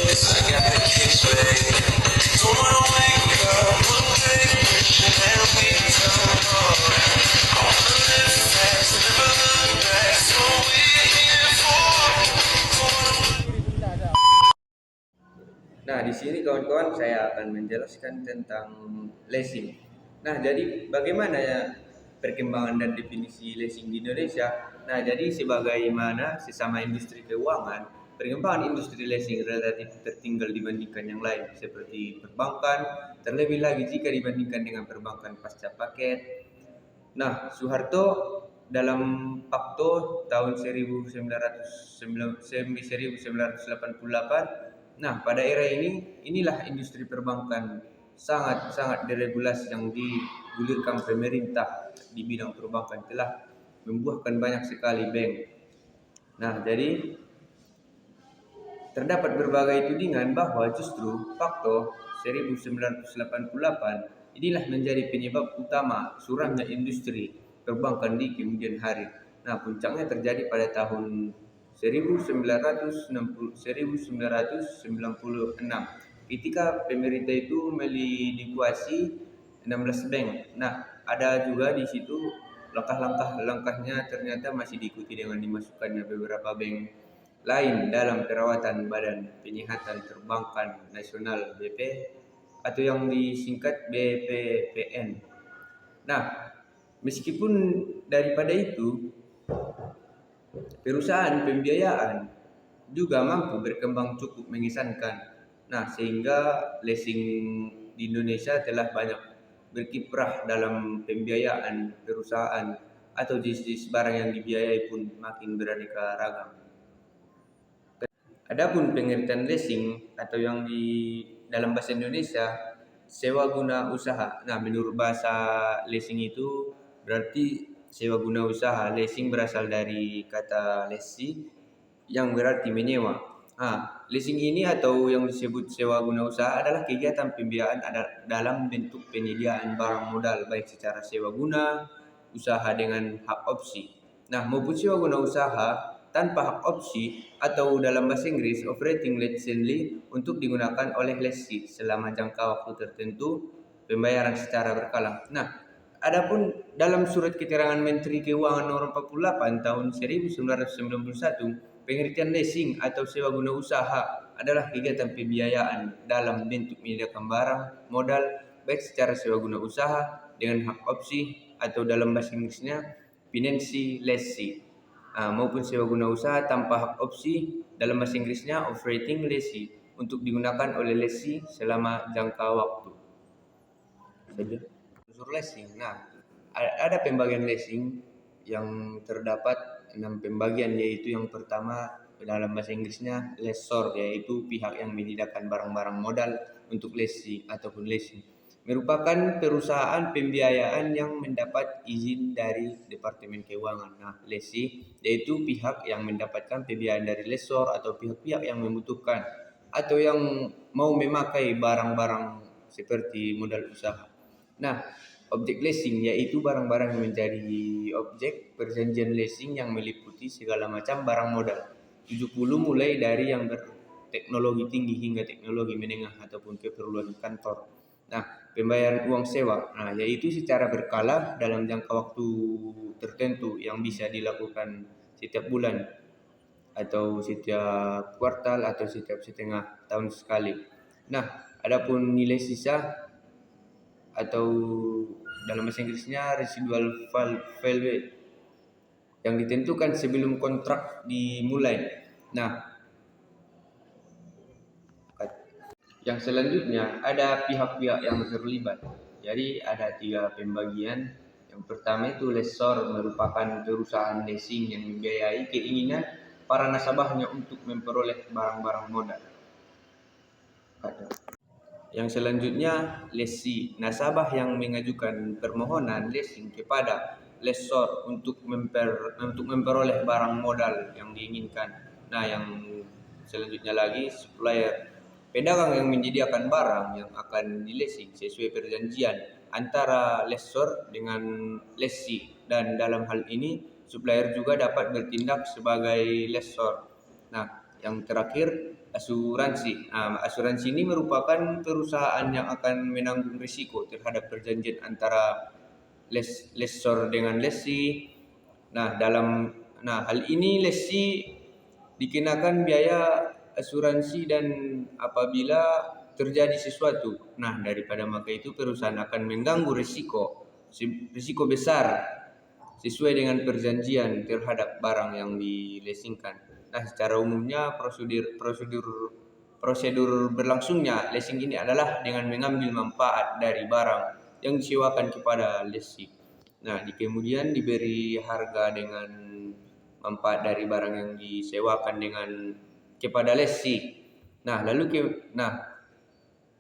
Nah, di sini kawan-kawan saya akan menjelaskan tentang leasing. Nah, jadi bagaimana ya perkembangan dan definisi leasing di Indonesia? Nah, jadi sebagaimana sesama industri keuangan, perkembangan industri leasing relatif tertinggal dibandingkan yang lain, seperti perbankan, terlebih lagi jika dibandingkan dengan perbankan pasca paket. Nah, Soeharto dalam Pakto tahun 1988. Nah, pada era ini, inilah industri perbankan sangat-sangat diregulasi yang digulirkan pemerintah di bidang perbankan telah membuahkan banyak sekali bank. Nah, jadi terdapat berbagai tudingan bahwa justru Faktor 1988 inilah menjadi penyebab utama suramnya industri perbankan di kemudian hari. Nah, puncaknya terjadi pada tahun 1996 ketika pemerintah itu melikuidasi 16 bank. Nah, ada juga di situ langkahnya ternyata masih diikuti dengan dimasukkannya beberapa bank lain dalam perawatan Badan Penyihatan Perbankan Nasional (BP) atau yang disingkat BPPN. Nah, meskipun daripada itu, perusahaan pembiayaan juga mampu berkembang cukup mengesankan. Nah, sehingga leasing di Indonesia telah banyak berkiprah dalam pembiayaan perusahaan atau jenis barang yang dibiayai pun makin beraneka ragam. Adapun pengertian leasing atau yang di dalam bahasa Indonesia sewa guna usaha. Nah, menurut bahasa leasing itu berarti sewa guna usaha. Leasing berasal dari kata lesi yang berarti menyewa. Nah, leasing ini atau yang disebut sewa guna usaha adalah kegiatan pembiayaan dalam bentuk penyediaan barang modal baik secara sewa guna usaha dengan hak opsi. Nah, maupun sewa guna usaha tanpa hak opsi atau dalam bahasa Inggris operating licensely untuk digunakan oleh lessee selama jangka waktu tertentu, pembayaran secara berkala. Nah, adapun dalam surat keterangan Menteri Keuangan nomor 48 tahun 1991, pengertian leasing atau sewa guna usaha adalah kegiatan pembiayaan dalam bentuk menyediakan barang modal baik secara sewa guna usaha dengan hak opsi atau dalam bahasa Inggrisnya financing lessee. Maupun sewa guna usaha tanpa hak opsi dalam bahasa Inggrisnya operating lessee untuk digunakan oleh lessee selama jangka waktu. Unsur leasing. Nah, ada pembagian leasing yang terdapat 6 pembagian, yaitu yang pertama dalam bahasa Inggrisnya lessor, yaitu pihak yang menyediakan barang-barang modal untuk lessee ataupun leasing. Merupakan perusahaan pembiayaan yang mendapat izin dari Departemen Keuangan. Nah, lessee yaitu pihak yang mendapatkan pembiayaan dari lessor atau pihak-pihak yang membutuhkan atau yang mau memakai barang-barang seperti modal usaha. Nah, objek leasing yaitu barang-barang yang menjadi objek perjanjian leasing yang meliputi segala macam barang modal. 70 mulai dari yang berteknologi tinggi hingga teknologi menengah ataupun keperluan kantor. Nah, pembayaran uang sewa, yaitu secara berkala dalam jangka waktu tertentu yang bisa dilakukan setiap bulan atau setiap kuartal atau setiap setengah tahun sekali. Nah, adapun nilai sisa atau dalam bahasa Inggrisnya residual value yang ditentukan sebelum kontrak dimulai. Nah, yang selanjutnya ada pihak-pihak yang terlibat. Jadi ada 3 pembagian. Yang pertama itu lessor, merupakan perusahaan leasing yang membiayai keinginan para nasabahnya untuk memperoleh barang-barang modal. Yang selanjutnya lessee, nasabah yang mengajukan permohonan leasing kepada lessor untuk memperoleh barang modal yang diinginkan. Nah, yang selanjutnya lagi supplier, pedagang yang menyediakan barang yang akan di-leasing sesuai perjanjian antara lessor dengan lessee, dan dalam hal ini supplier juga dapat bertindak sebagai lessor. Nah, Yang terakhir asuransi. Asuransi ini merupakan perusahaan yang akan menanggung risiko terhadap perjanjian antara lessor dengan lessee. Hal ini lessee dikenakan biaya asuransi dan apabila terjadi sesuatu. Daripada maka itu perusahaan akan mengganggu risiko besar sesuai dengan perjanjian terhadap barang yang dilesingkan. Secara umumnya prosedur berlangsungnya leasing ini adalah dengan mengambil manfaat dari barang yang disewakan kepada lessee. Kemudian diberi harga dengan manfaat dari barang yang disewakan kepada lessee.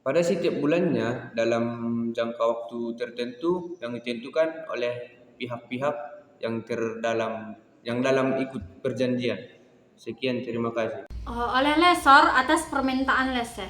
Pada setiap bulannya dalam jangka waktu tertentu yang ditentukan oleh pihak-pihak yang dalam ikut perjanjian. Sekian, terima kasih. Oleh lessor atas permintaan lessee,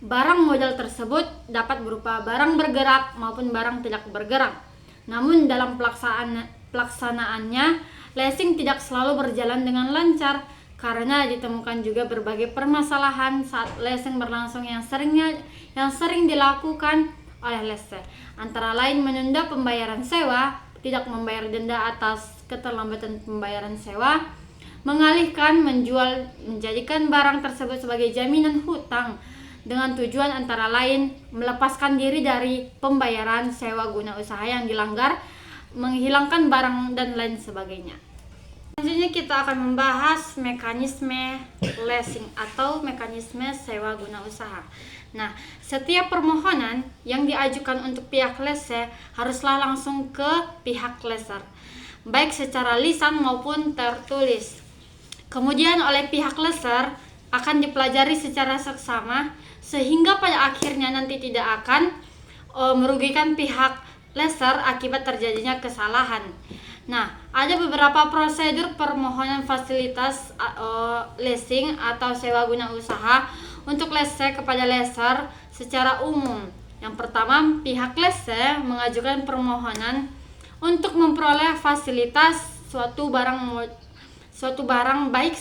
barang modal tersebut dapat berupa barang bergerak maupun barang tidak bergerak. Namun dalam pelaksanaannya, leasing tidak selalu berjalan dengan lancar karena ditemukan juga berbagai permasalahan saat leasing berlangsung yang sering dilakukan oleh lessee. Antara lain menunda pembayaran sewa, tidak membayar denda atas keterlambatan pembayaran sewa, mengalihkan menjadikan barang tersebut sebagai jaminan hutang dengan tujuan antara lain melepaskan diri dari pembayaran sewa guna usaha yang dilanggar, menghilangkan barang dan lain sebagainya. Selanjutnya kita akan membahas mekanisme leasing atau mekanisme sewa guna usaha. Setiap permohonan yang diajukan untuk pihak lessee haruslah langsung ke pihak lessor, baik secara lisan maupun tertulis. Kemudian oleh pihak lessor akan dipelajari secara seksama sehingga pada akhirnya nanti tidak akan merugikan pihak lessor akibat terjadinya kesalahan. Ada beberapa prosedur permohonan fasilitas leasing atau sewa guna usaha untuk lessee kepada lessor secara umum. Yang pertama, pihak lessee mengajukan permohonan untuk memperoleh fasilitas suatu barang baik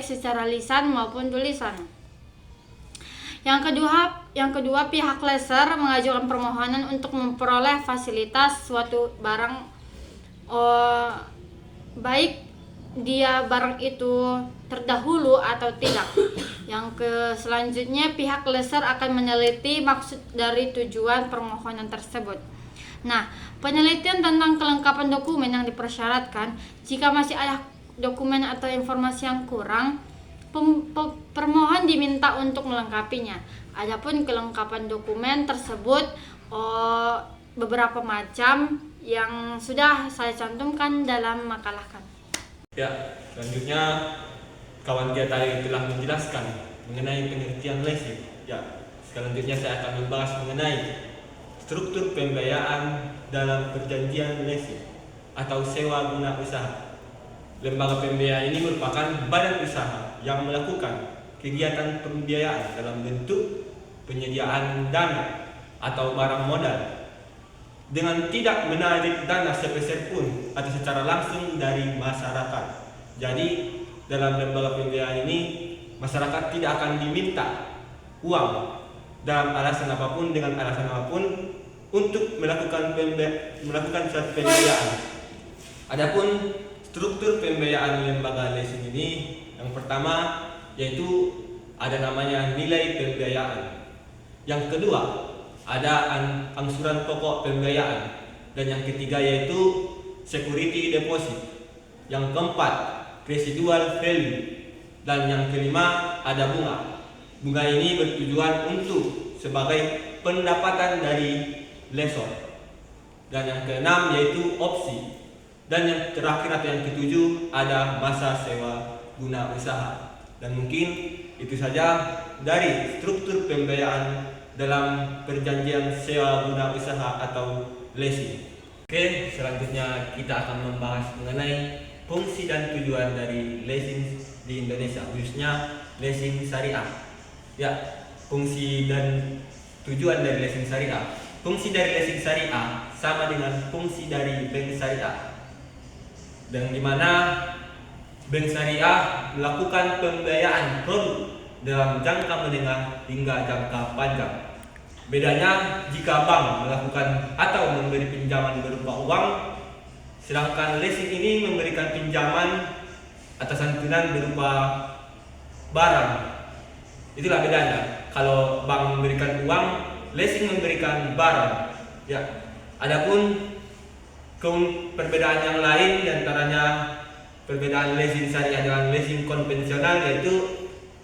secara lisan maupun tulisan. Yang kedua, pihak lessor mengajukan permohonan untuk memperoleh fasilitas suatu barang baik dia barang itu terdahulu atau tidak. Selanjutnya pihak lessor akan meneliti maksud dari tujuan permohonan tersebut. Penelitian tentang kelengkapan dokumen yang dipersyaratkan. Jika masih ada dokumen atau informasi yang kurang, permohon diminta untuk melengkapinya. Adapun kelengkapan dokumen tersebut beberapa macam yang sudah saya cantumkan dalam makalah kami. Selanjutnya kawan kita tadi telah menjelaskan mengenai pengertian leasing. Selanjutnya saya akan membahas mengenai struktur pembiayaan dalam perjanjian leasing atau sewa guna usaha. Lembaga pembiayaan ini merupakan badan usaha yang melakukan kegiatan pembiayaan dalam bentuk penyediaan dana atau barang modal dengan tidak menarik dana sepeser pun atau secara langsung dari masyarakat. Jadi dalam lembaga pembiayaan ini masyarakat tidak akan diminta uang dengan alasan apapun untuk melakukan suatu pembiayaan. Adapun struktur pembiayaan lembaga leasing ini, yang pertama yaitu ada namanya nilai pembiayaan. Yang kedua ada angsuran pokok pembiayaan, dan yang ketiga yaitu security deposit. Yang keempat residual value, dan yang kelima ada bunga. Bunga ini bertujuan untuk sebagai pendapatan dari lessor. Dan yang keenam yaitu opsi. Dan yang terakhir atau yang ketujuh ada masa sewa guna usaha. Dan mungkin itu saja dari struktur pembiayaan dalam perjanjian sewa guna usaha atau leasing. Oke, selanjutnya kita akan membahas mengenai fungsi dan tujuan dari leasing di Indonesia, khususnya leasing syariah. Fungsi dan tujuan dari leasing syariah. Fungsi dari leasing syariah sama dengan fungsi dari bank syariah, dan dimana bank syariah melakukan pembiayaan produk dalam jangka menengah hingga jangka panjang. Bedanya jika bank melakukan atau memberi pinjaman berupa uang, sedangkan leasing ini memberikan pinjaman atas santunan berupa barang. Itulah bedanya. Kalau bank memberikan uang, leasing memberikan barang. Ya. Adapun perbedaan yang lain diantaranya perbedaan leasing syariah dengan leasing konvensional, yaitu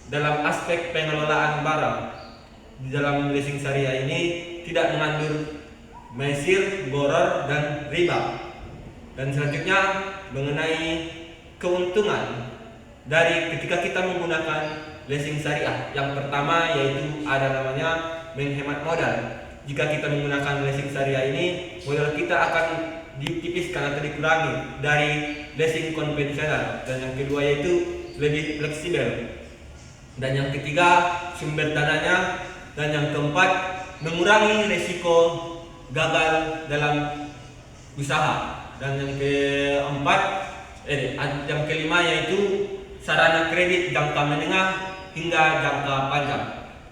dalam aspek pengelolaan barang. Di dalam leasing syariah ini tidak mengandung mesir, gharar, dan riba. Dan selanjutnya mengenai keuntungan dari ketika kita menggunakan leasing syariah. Yang pertama yaitu ada namanya menghemat modal. Jika kita menggunakan leasing syariah ini, modal kita akan ditipiskan atau dikurangi dari leasing konvensional. Dan yang kedua yaitu lebih fleksibel. Dan yang ketiga sumber dananya. Dan yang keempat mengurangi risiko gagal dalam usaha. Dan yang yang kelima yaitu sarana kredit jangka menengah hingga jangka panjang.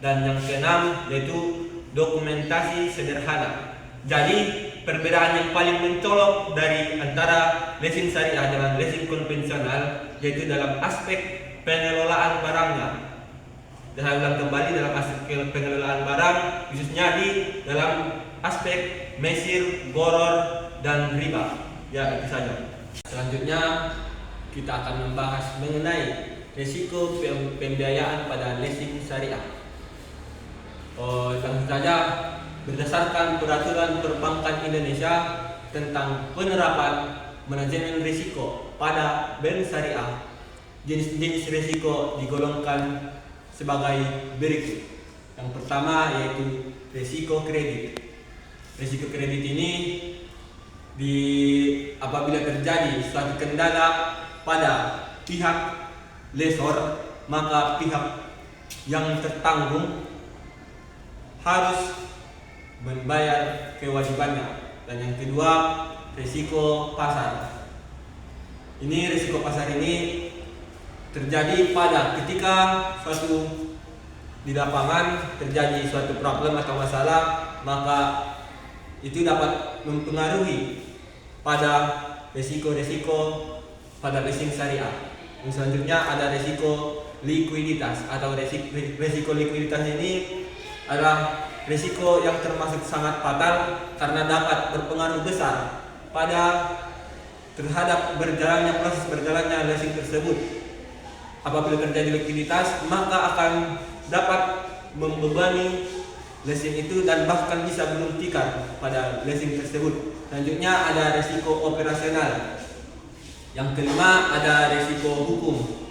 Dan yang keenam yaitu dokumentasi sederhana. Jadi perbedaan yang paling mencolok dari antara leasing syariah dengan leasing konvensional yaitu dalam aspek pengelolaan barangnya. Dan saya ulang kembali, dalam aspek pengelolaan barang, khususnya di dalam aspek mesir, gharar, dan riba. Ya, itu saja. Selanjutnya kita akan membahas mengenai risiko pembiayaan pada leasing syariah. Langsung saja, berdasarkan peraturan perbankan Indonesia tentang penerapan manajemen risiko pada bank syariah, jenis-jenis risiko digolongkan sebagai berikut. Yang pertama yaitu risiko kredit. Risiko kredit ini apabila terjadi suatu kendala pada pihak lessor, maka pihak yang tertanggung harus membayar kewajibannya. Dan yang kedua, risiko pasar. Ini risiko pasar ini terjadi pada ketika suatu di lapangan terjadi suatu problem atau masalah, maka itu dapat mempengaruhi pada risiko-risiko pada leasing syariah. Yang selanjutnya ada risiko likuiditas atau risiko likuiditas ini adalah risiko yang termasuk sangat fatal karena dapat berpengaruh besar pada terhadap proses berjalannya leasing tersebut. Apabila terjadi likuiditas, maka akan dapat membebani leasing itu dan bahkan bisa gulung tikar pada leasing tersebut. Selanjutnya ada risiko operasional. Yang kelima ada risiko hukum.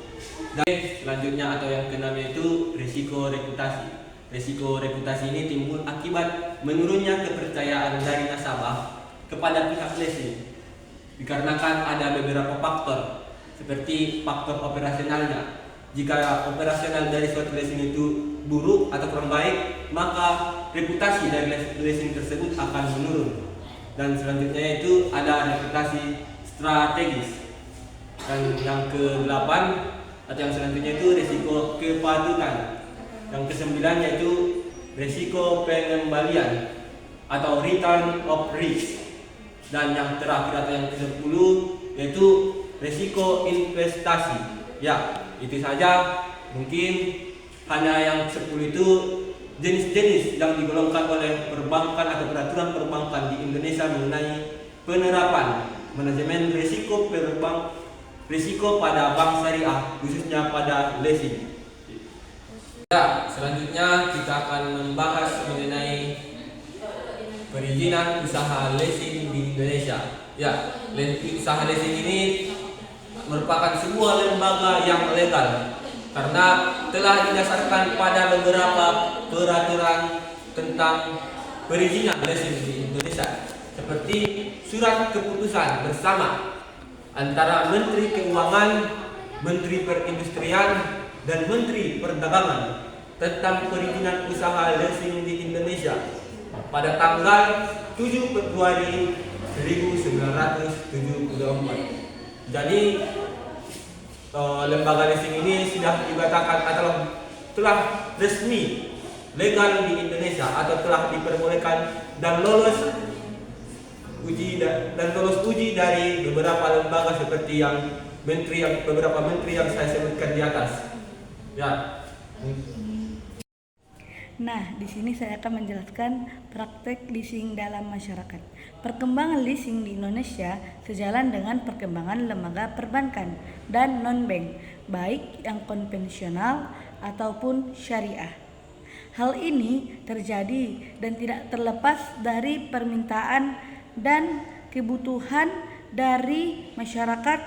Dan selanjutnya atau yang keenam itu risiko reputasi. Risiko reputasi ini timbul akibat menurunnya kepercayaan dari nasabah kepada pihak leasing. Dikarenakan ada beberapa faktor seperti faktor operasionalnya. Jika operasional dari suatu leasing itu buruk atau kurang baik, maka reputasi dari leasing tersebut akan menurun. Dan selanjutnya itu ada reputasi strategis. Dan yang ke-8 atau yang selanjutnya itu risiko kepatutan. Yang ke-9 yaitu risiko pengembalian atau return of risk. Dan yang terakhir atau yang ke-10 yaitu risiko investasi. Ya, itu saja. Mungkin hanya yang 10 itu jenis-jenis yang digolongkan oleh perbankan atau peraturan perbankan di Indonesia mengenai penerapan manajemen risiko pada bank syariah, khususnya pada leasing. Ya, selanjutnya kita akan membahas mengenai perizinan usaha leasing di Indonesia. Ya, usaha leasing ini merupakan sebuah lembaga yang legal karena telah didasarkan pada beberapa peraturan tentang perizinan leasing di Indonesia, seperti surat keputusan bersama antara Menteri Keuangan, Menteri Perindustrian, dan Menteri Perdagangan tentang perizinan usaha leasing di Indonesia pada tanggal 7 Februari 1974. Jadi lembaga leasing ini sudah dikatakan atau telah resmi legal di Indonesia atau telah diperbolehkan dan lolos uji dari beberapa lembaga seperti beberapa menteri yang saya sebutkan di atas. Ya. Nah, di sini saya akan menjelaskan praktek leasing dalam masyarakat. Perkembangan leasing di Indonesia sejalan dengan perkembangan lembaga perbankan dan non-bank, baik yang konvensional ataupun syariah. Hal ini terjadi dan tidak terlepas dari permintaan dan kebutuhan dari masyarakat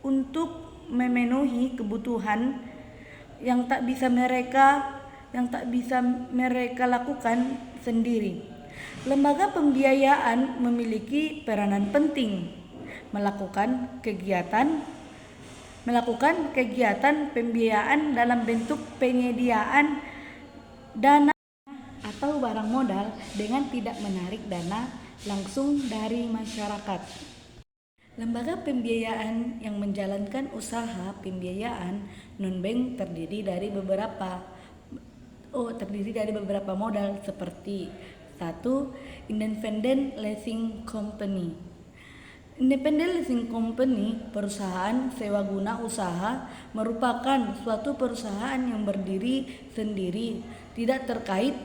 untuk memenuhi kebutuhan yang tak bisa mereka lakukan sendiri. Lembaga pembiayaan memiliki peranan penting melakukan kegiatan pembiayaan dalam bentuk penyediaan dana atau barang modal dengan tidak menarik dana langsung dari masyarakat. Lembaga pembiayaan yang menjalankan usaha pembiayaan non-bank terdiri dari beberapa modal seperti 1. Independent Leasing Company. Independent Leasing Company, perusahaan sewa guna usaha, merupakan suatu perusahaan yang berdiri sendiri, tidak terkait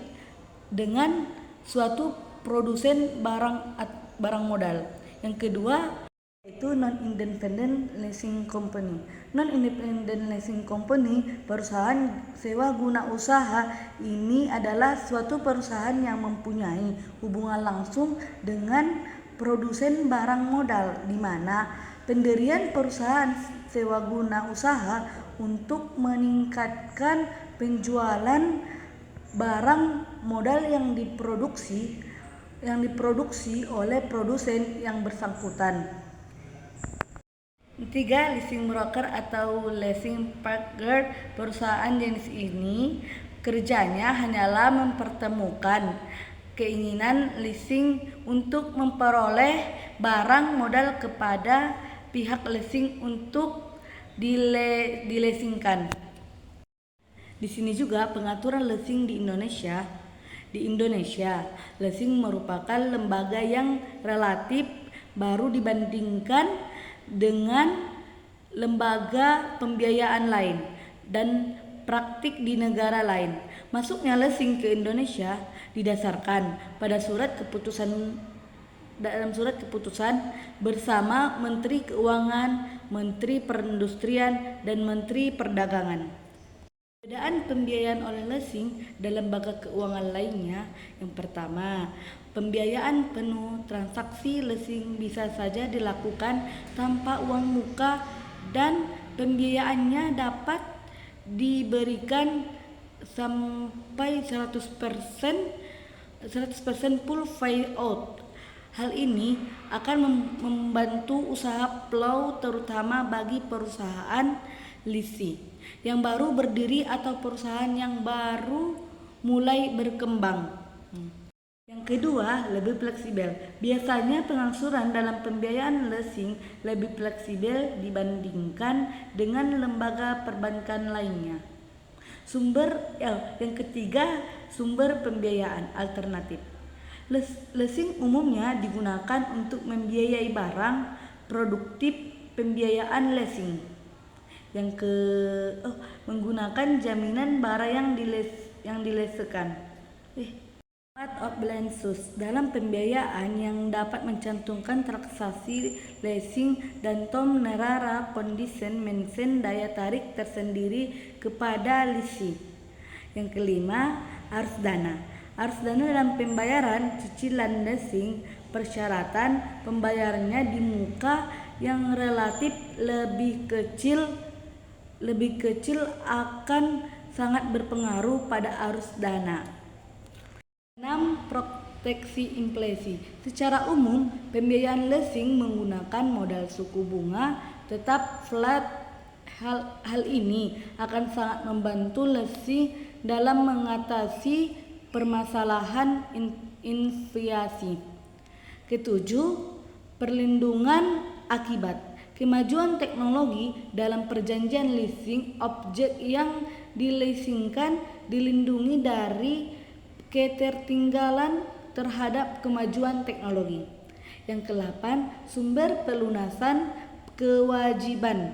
dengan suatu produsen barang modal. Yang kedua yaitu Non-Independent Leasing Company. Non-Independent Leasing Company, perusahaan sewa guna usaha, ini adalah suatu perusahaan yang mempunyai hubungan langsung dengan produsen barang modal, di mana pendirian perusahaan sewa guna usaha untuk meningkatkan penjualan barang modal yang diproduksi oleh produsen yang bersangkutan. 3. Leasing broker atau leasing partner. Perusahaan jenis ini kerjanya hanyalah mempertemukan keinginan leasing untuk memperoleh barang modal kepada pihak leasing untuk dileasingkan. Di sini juga pengaturan leasing di Indonesia. Di Indonesia, leasing merupakan lembaga yang relatif baru dibandingkan dengan lembaga pembiayaan lain dan praktik di negara lain. Masuknya leasing ke Indonesia didasarkan pada surat keputusan bersama Menteri Keuangan, Menteri Perindustrian, dan Menteri Perdagangan. Perbedaan pembiayaan oleh leasing dan lembaga keuangan lainnya. Yang pertama, pembiayaan penuh. Transaksi leasing bisa saja dilakukan tanpa uang muka dan pembiayaannya dapat diberikan sampai 100% full buyout. Hal ini akan membantu usaha flow, terutama bagi perusahaan leasing yang baru berdiri atau perusahaan yang baru mulai berkembang. Yang kedua, lebih fleksibel. Biasanya pengangsuran dalam pembiayaan leasing lebih fleksibel dibandingkan dengan lembaga perbankan lainnya. Yang ketiga, sumber pembiayaan alternatif. Leasing umumnya digunakan untuk membiayai barang produktif. Pembiayaan leasing menggunakan jaminan barang yang dileasingkan. Part of balances dalam pembiayaan yang dapat mencantumkan transaksi leasing dan tom nerara condition mention daya tarik tersendiri kepada leasing. Yang kelima, arus dana. Arus dana dalam pembayaran cicilan leasing, persyaratan pembayarannya di muka yang relatif lebih kecil akan sangat berpengaruh pada arus dana. 6. Proteksi inflasi. Secara umum, pembiayaan leasing menggunakan modal suku bunga tetap flat. Hal ini akan sangat membantu leasing dalam mengatasi permasalahan inflasi. Ketujuh, perlindungan akibat. Kemajuan teknologi dalam perjanjian leasing, objek yang dileasingkan dilindungi dari ketertinggalan terhadap kemajuan teknologi. Yang ke-8, sumber pelunasan kewajiban.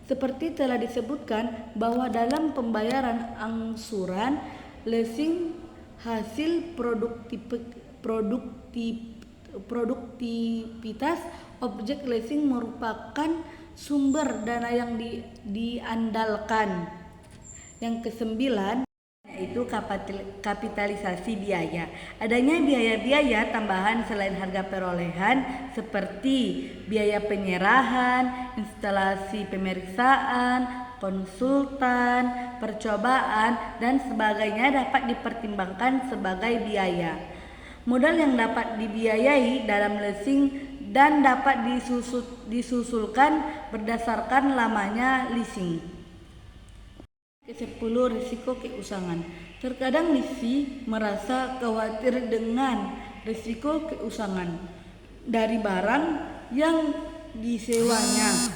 Seperti telah disebutkan bahwa dalam pembayaran angsuran leasing hasil produktivitas objek leasing merupakan sumber dana yang diandalkan. Yang ke-9 yaitu kapitalisasi biaya. Adanya biaya-biaya tambahan selain harga perolehan seperti biaya penyerahan, instalasi pemeriksaan, konsultan, percobaan, dan sebagainya dapat dipertimbangkan sebagai biaya. Modal yang dapat dibiayai dalam leasing dan dapat disusulkan berdasarkan lamanya leasing. Ke-10, risiko keusangan. Terkadang leasing merasa khawatir dengan risiko keusangan dari barang yang disewanya.